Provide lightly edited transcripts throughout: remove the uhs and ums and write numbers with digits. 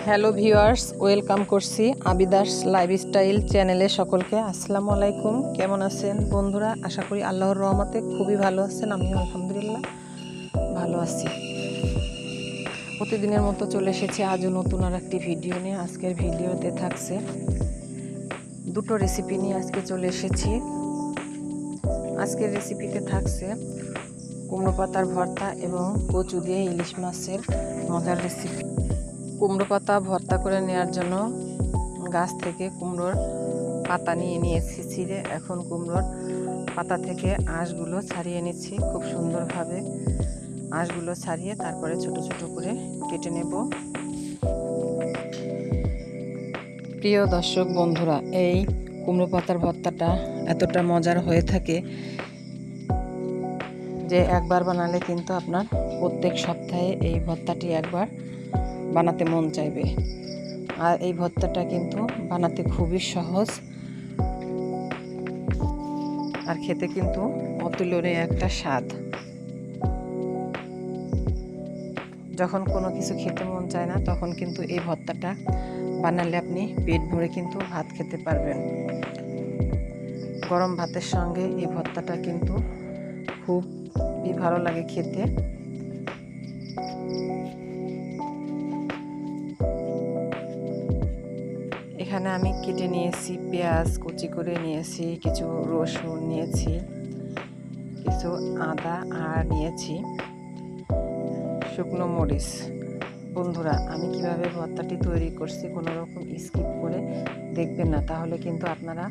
Hello viewers, welcome করছি আবিদাস lifestyle চ্যানেলে সকলকে। আসসালামু আলাইকুম। কেমন আছেন বন্ধুরা? আশা করি আল্লাহর রহমতে খুবই ভালো আছেন। আমিও আলহামদুলিল্লাহ ভালো আছি। প্রতিদিনের মতো চলে এসেছি আজও নতুন আর একটি ভিডিও নিয়ে। আজকের ভিডিওতে থাকছে দুটো রেসিপি নিয়ে আজকে চলে এসেছি। আজকের রেসিপিতে থাকছে কুমড়ো পাতার ভর্তা এবং কচু দিয়ে ইলিশ মাছের মজার রেসিপি। কুমড়ো পাতা ভর্তা করে নেওয়ার জন্য গাছ থেকে কুমড়োর পাতা নিয়েছি ছিঁড়ে। এখন কুমড়োর পাতা থেকে আঁশগুলো ছাড়িয়ে নিচ্ছি খুব সুন্দরভাবে। আঁশগুলো ছাড়িয়ে তারপরে ছোট ছোট করে কেটে নেব। প্রিয় দর্শক বন্ধুরা, এই কুমড়ো পাতার ভর্তাটা এতটা মজার হয়ে থাকে যে একবার বানালে কিন্তু আপনার প্রত্যেক সপ্তাহে এই ভর্তাটি একবার বানাতে মন চাইবে। আর এই ভর্তাটা কিন্তু বানাতে খুবই সহজ আর খেতে কিন্তু অতুলনীয় একটা স্বাদ। যখন কোনো কিছু খেতে মন চায় না তখন কিন্তু এই ভর্তাটা বানালে আপনি পেট ভরে কিন্তু ভাত খেতে পারবেন। গরম ভাতের সঙ্গে এই ভর্তাটা কিন্তু খুবই ভালো লাগে খেতে। এখানে আমি কেটে নিয়েছি পেঁয়াজ, কুচি করে নিয়েছি কিছু রসুন, নিয়েছি কিছু আদা আর নিয়েছি শুকনো মরিচ। বন্ধুরা, আমি কিভাবে ভর্তাটি তৈরি করছি কোনো রকম স্কিপ করে দেখবেন না, তাহলে কিন্তু আপনারা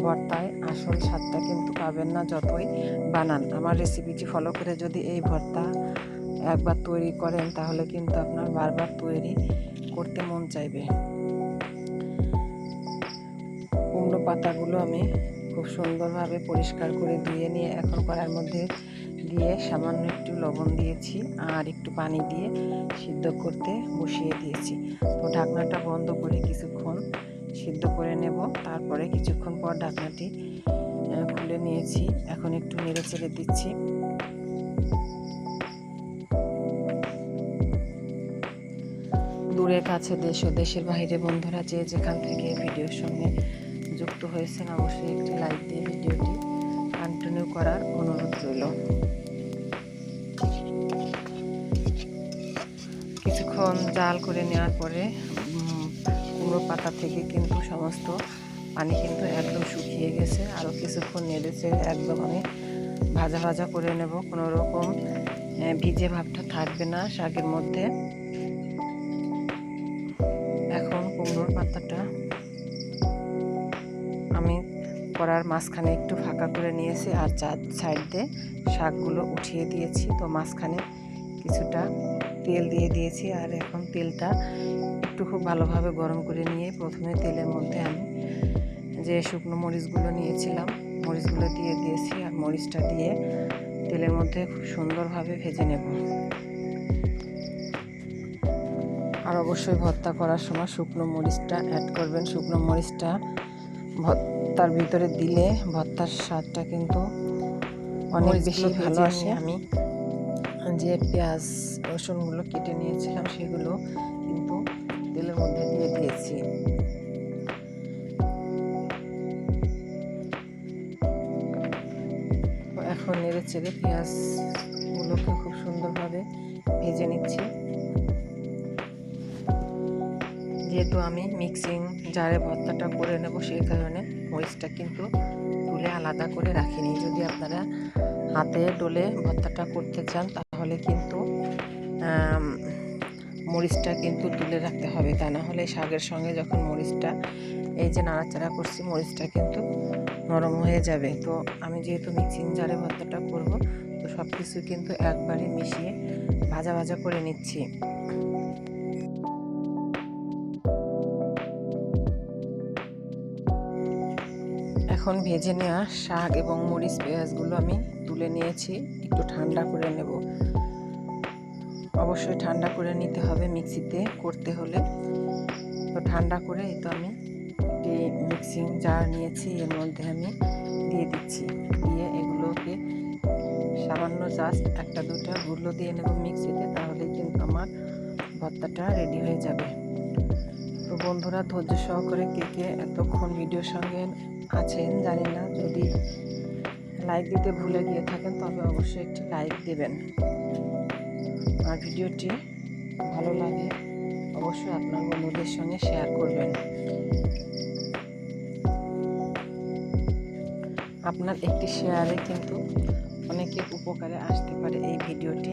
ভর্তায় আসল স্বাদটা কিন্তু পাবেন না যতই বানান। আমার রেসিপিটি ফলো করে যদি এই ভর্তা একবার তৈরি করেন তাহলে কিন্তু আপনার বারবার তৈরি করতে মন চাইবে। কুমড়ো পাতাগুলো আমি খুব সুন্দরভাবে পরিষ্কার করে ধুয়ে নিয়ে এখন কড়াইয়ের মধ্যে দিয়ে সামান্য একটু লবণ দিয়েছি আর একটু পানি দিয়ে সিদ্ধ করতে বসিয়ে দিয়েছি। তো ঢাকনাটা বন্ধ করে কিছুক্ষণ সিদ্ধ করে নেব। তারপরে কিছুক্ষণ পর ঢাকনাটি খুলে নিয়েছি। এখন একটু নেড়ে চেড়ে দিচ্ছি। দূরে কাছে দেশ ও দেশের বাইরে বন্ধুরা যে যেখান থেকে ভিডিওর সঙ্গে যুক্ত হয়েছেন অবশ্যই একটি লাইক দিয়ে ভিডিওটি কন্টিনিউ করার অনুরোধ রইল। কিছুক্ষণ জাল করে নেওয়ার পরে কুমড়ো পাতা থেকে কিন্তু সমস্ত পানি কিন্তু একদম শুকিয়ে গেছে। আরও কিছুক্ষণ নেড়েছে একদম আমি ভাজা ভাজা করে নেব। কোনো রকম ভিজে ভাবটা থাকবে না শাকের মধ্যে। এখন কুমড়োর পাতাটা আমি কড়ার মাঝখানে একটু ফাঁকা করে নিয়েছি আর চার সাইড দিয়ে শাকগুলো উঠিয়ে দিয়েছি। তো মাঝখানে কিছুটা তেল দিয়ে দিয়েছি আর এখন তেলটা একটু খুব ভালোভাবে গরম করে নিয়ে প্রথমে তেলের মধ্যে আমি যে শুকনো মরিচগুলো নিয়েছিলাম মরিচগুলো দিয়ে দিয়েছি আর মরিচটা দিয়ে তেলের মধ্যে খুব সুন্দরভাবে ভেজে নেব। আর অবশ্যই ভর্তা করার সময় শুকনো মরিচটা অ্যাড করবেন। শুকনো মরিচটা ভর্তার ভিতরে দিলে ভর্তার স্বাদটা কিন্তু অনেক বেশি ভালো আসে। আমি যে পেঁয়াজ রসুনগুলো কেটে নিয়েছিলাম সেগুলো কিন্তু তেলের মধ্যে দিয়ে দিয়েছি। এখন নেড়ে চেড়ে পেঁয়াজগুলোকে খুব সুন্দরভাবে ভেজে নিচ্ছি। যেহেতু আমি মিক্সিং জারে ভর্তাটা করে নেব সেই কারণে মরিচটা কিন্তু তুলে আলাদা করে রাখিনি। যদি আপনারা হাতে ডলে ভর্তাটা করতে চান তাহলে কিন্তু মরিচটা কিন্তু তুলে রাখতে হবে, তা না হলে শাকের সঙ্গে যখন মরিচটা এই যে নাড়াচাড়া করছি মরিচটা কিন্তু নরম হয়ে যাবে। তো আমি যেহেতু মিক্সিং জারে ভর্তাটা করব তো সব কিছু কিন্তু একবারে মিশিয়ে ভাজা ভাজা করে নিচ্ছি। এখন ভেজে নেওয়া শাক এবং মরিচ পেঁয়াজগুলো আমি তুলে নিয়েছি। একটু ঠান্ডা করে নেব। অবশ্যই ঠান্ডা করে নিতে হবে মিক্সিতে করতে হলে। তো ঠান্ডা করে এই তো আমি একটি মিক্সিং জার নিয়েছি, এর মধ্যে আমি দিয়ে দিচ্ছি। দিয়ে এগুলোকে সামান্য জাস্ট একটা দুটা গুঁড়ো দিয়ে নেব মিক্সিতে, তাহলে কিন্তু আমার ভর্তাটা রেডি হয়ে যাবে। তো বন্ধুরা, ধৈর্য সহকারে কে কে এতক্ষণ ভিডিওর সঙ্গে আছেন জানি না, যদি লাইক দিতে ভুলে গিয়ে থাকেন তবে অবশ্যই একটি লাইক দেবেন, আর ভিডিওটি ভালো লাগে অবশ্যই আপনার বন্ধুদের সঙ্গে শেয়ার করবেন। আপনার একটি শেয়ারে কিন্তু অনেকের উপকারে আসতে পারে এই ভিডিওটি।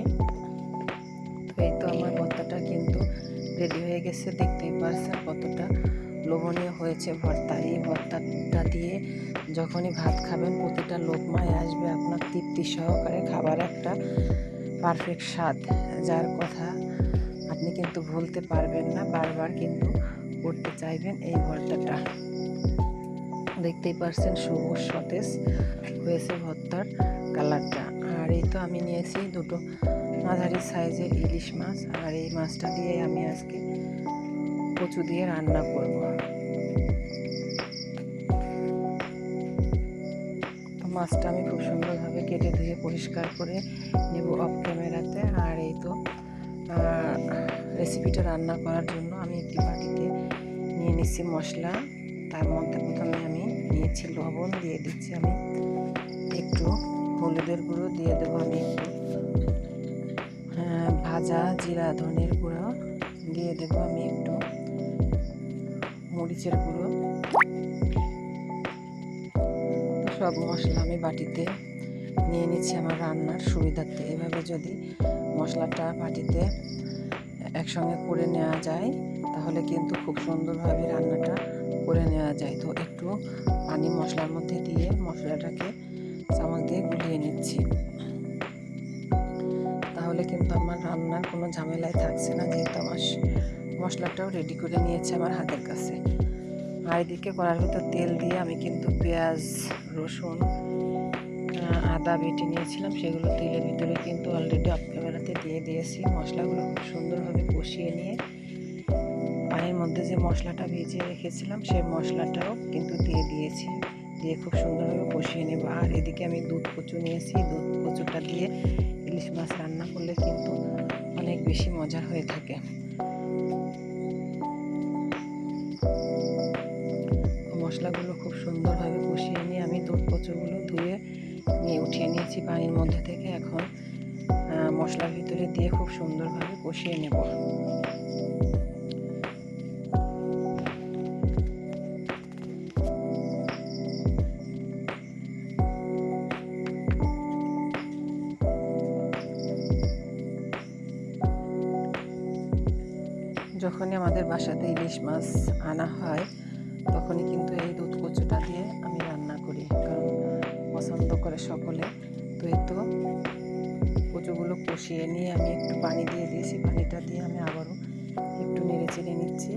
তো এই তো আমার ভর্তাটা কিন্তু রেডি হয়ে গেছে, দেখতেই পারছেন কতটা লোভনীয় হয়েছে ভর্তা। এই ভর্তাটা দিয়ে যখনই ভাত খাবেন প্রতিটা লোকমায় আসবে আপনার তৃপ্তি সহকারে খাবার একটা পারফেক্ট স্বাদ, যার কথা আপনি কিন্তু ভুলতে পারবেন না, বারবার কিন্তু করতে চাইবেন এই ভর্তাটা। দেখতেই পারছেন সবুজ সতেজ হয়েছে ভর্তার কালারটা। আর এই তো আমি নিয়েছি দুটো মাঝারি সাইজের ইলিশ মাছ, আর এই মাছটা দিয়ে আমি আজকে কচু দিয়ে রান্না করব। তো মাছটা আমি খুব সুন্দরভাবে কেটে ধুয়ে পরিষ্কার করে নেব অফ ক্যামেরাতে। আর এই তো রেসিপিটা রান্না করার জন্য আমি একটি বাটিতে নিয়ে নিচ্ছি মশলা। তার মধ্যে প্রথমে আমি নিয়েছি লবণ, দিয়ে দিচ্ছি আমি একটু হলুদের গুঁড়ো, দিয়ে দেবো আমি একটু ভাজা জিরা ধনের গুঁড়ো, দিয়ে দেবো আমি একটু মরিচের গুঁড়ো। তো সব মশলা আমি বাটিতে নিয়ে নিচ্ছি আমার রান্নার সুবিধার্থে। এভাবে যদি মশলাটা বাটিতে একসঙ্গে করে নেওয়া যায় তাহলে কিন্তু খুব সুন্দরভাবে রান্নাটা করে নেওয়া যায়। তো একটু পানি মশলার মধ্যে দিয়ে মশলাটাকে চামচ দিয়ে গুলিয়ে নিচ্ছি, তাহলে কিন্তু আমার রান্নার কোনো ঝামেলাই থাকছে না, যেহেতু আমার মশলাটাও রেডি করে নিয়েছে আমার হাতের কাছে। আর এদিকে কড়ার ভিতর তেল দিয়ে আমি কিন্তু পেঁয়াজ, রসুন, আদা বেটে নিয়েছিলাম, সেগুলো তেলের ভিতরে কিন্তু অলরেডি অফ ক্যামেরাতে দিয়ে দিয়েছি। মশলাগুলো খুব সুন্দরভাবে কষিয়ে নিয়ে পানির মধ্যে যে মশলাটা ভিজিয়ে রেখেছিলাম সেই মশলাটাও কিন্তু দিয়ে দিয়েছি, দিয়ে খুব সুন্দরভাবে কষিয়ে নেব। আর এদিকে আমি দুধ কচু নিয়েছি, দুধ কচুটা দিয়ে ইলিশ মাছ রান্না করলে কিন্তু অনেক বেশি মজার হয়ে থাকে। মশলাগুলো খুব সুন্দরভাবে কষিয়ে নিয়ে আমি দুধ কচুগুলো ধুয়ে নিয়ে উঠিয়ে নিয়েছি পানির মধ্যে থেকে। এখন মশলার ভিতরে দিয়ে খুব সুন্দরভাবে কষিয়ে নেব। যখনই আমাদের বাসাতে ইলিশ মাছ আনা হয় তখনই কিন্তু এই দুধ কচুটা দিয়ে আমি রান্না করি, কারণ পছন্দ করে সকলে। তো এই তো কচুগুলো কষিয়ে নিয়ে আমি একটু পানি দিয়ে দিয়েছি, পানিটা দিয়ে আমি আবারও একটু নেড়ে চেড়ে নিচ্ছি।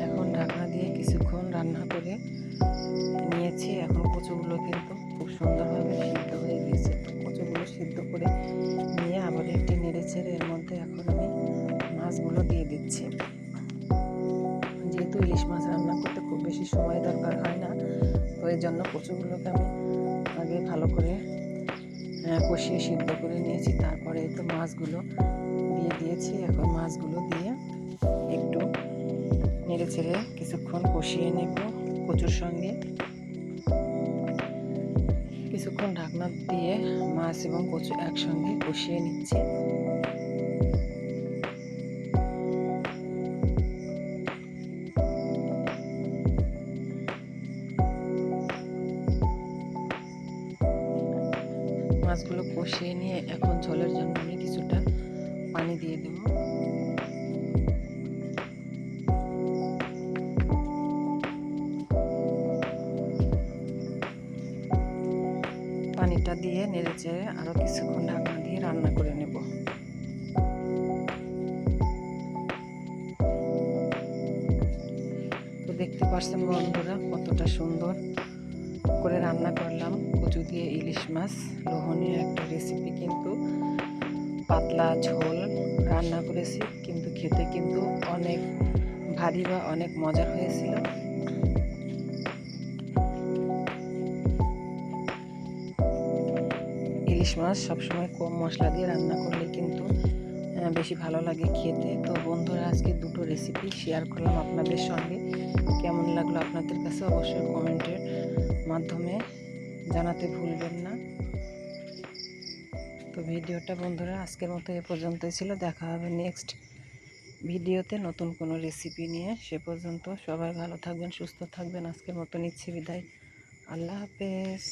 এখন ঢাকনা দিয়ে কিছুক্ষণ রান্না করে নিয়েছি। এখন কচুগুলো কিন্তু খুব সুন্দরভাবে সিদ্ধ হয়ে গেছে। কচুগুলো সিদ্ধ করে নিয়ে আবার একটু নেড়ে চেড়ে এর মধ্যে এখন আমি মাছগুলো দিয়ে দিচ্ছি। যেহেতু ইলিশ মাছ রান্না করতে খুব বেশি সময় দরকার হয় না, তো এই জন্য কচুগুলোকে আমি আগে ভালো করে কষিয়ে সিদ্ধ করে নিয়েছি। তারপরে এই তো মাছগুলো দিয়ে দিয়েছি। এখন মাছগুলো দিয়ে একটু নেড়ে চেড়ে কিছুক্ষণ কষিয়ে নেব কচুর সঙ্গে। কিছুক্ষণ ঢাকনা দিয়ে মাছ এবং কচু একসঙ্গে কষিয়ে নিচ্ছি। মাছগুলো কষিয়ে নিয়ে এখন ঝোলের জন্য আমি কিছুটা পানি দিয়ে দেব। পানিটা দিয়ে নেড়ে চেড়ে আরও কিছুক্ষণ ঢাকনা দিয়ে রান্না করে নেব। তো দেখতে পাচ্ছেন বন্ধুরা কতটা সুন্দর করে রান্না করলাম কচু দিয়ে ইলিশ মাছ। লোভনীয় একটা রেসিপি, কিন্তু পাতলা ঝোল রান্না করেছি, কিন্তু খেতে কিন্তু অনেক ভারী বা অনেক মজার হয়েছিল। ইলিশ মাছ সবসময় কম মশলা দিয়ে রান্না করলে কিন্তু বেশি ভালো লাগে খেতে। তো বন্ধুরা, আজকে দুটো রেসিপি শেয়ার করলাম আপনাদের সঙ্গে। কেমন লাগলো আপনাদের কাছে অবশ্যই কমেন্টের মাধ্যমে জানাতে ভুলবেন না। তো ভিডিওটা বন্ধুরা আজকের মতো এ পর্যন্তই ছিল। দেখা হবে নেক্সট ভিডিওতে নতুন কোনো রেসিপি নিয়ে। সে পর্যন্ত সবাই ভালো থাকবেন, সুস্থ থাকবেন। আজকের মতো নিচ্ছি বিদায়। আল্লাহ হাফেজ।